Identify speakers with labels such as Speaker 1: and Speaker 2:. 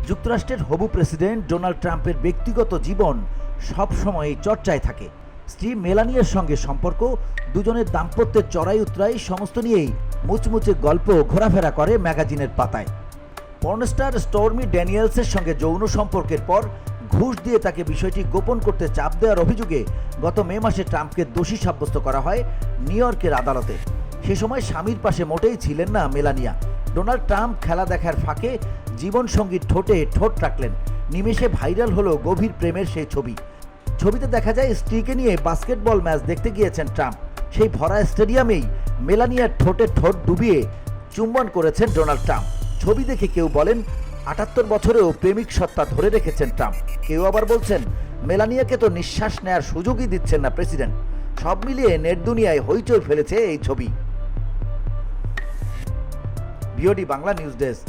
Speaker 1: যুক্তরাষ্ট্রের হবু president Donald ট্রাম্পের ব্যক্তিগত জীবন সবসময়ই চর্চায় থাকে। স্ত্রী মেলানিয়ার সঙ্গে সম্পর্ক, দুজনের দাম্পত্যের চড়াই উতরাই সমস্ত নিয়েই মুচমুচে গল্প ঘোরাফেরা করে ম্যাগাজিনের পাতায়। পর্নস্টার স্টর্মি ড্যানিয়েলসের সঙ্গে যৌন সম্পর্কের পর ঘুষ দিয়ে তাকে বিষয়টি গোপন করতে চাপ দেওয়ার অভিযোগে গত মে মাসে ট্রাম্পকে দোষী সাব্যস্ত করা হয় নিউ ইয়র্কের আদালতে। সে সময় স্বামীর পাশে মোটেই ছিলেন না মেলানিয়া। ডোনাল্ড ট্রাম্প খেলা দেখার ফাঁকে জীবনসঙ্গীর ঠোঁটে ঠোঁট রাখলেন। নিমেষে ভাইরাল হলো গভীর প্রেমের সেই ছবি। ছবিতে দেখা যায় স্ত্রীকে নিয়ে বাস্কেটবল ম্যাচ দেখতে গিয়েছেন ট্রাম্প। সেই ভরা স্টেডিয়ামেই মেলানিয়ার ঠোঁটে ঠোঁট ডুবিয়ে চুম্বন করেছেন ডোনাল্ড ট্রাম্প। ছবি দেখে কেউ বলেন ৭৮ বছরেও প্রেমিক সত্তা ধরে রেখেছেন ট্রাম্প। কেউ আবার বলছেন মেলানিয়াকে তো নিঃশ্বাস নেয়ার সুযোগই দিচ্ছেন না প্রেসিডেন্ট। সব মিলিয়ে নেট দুনিয়ায় হইচই ফেলেছে এই ছবি। VOD Bangla news desk.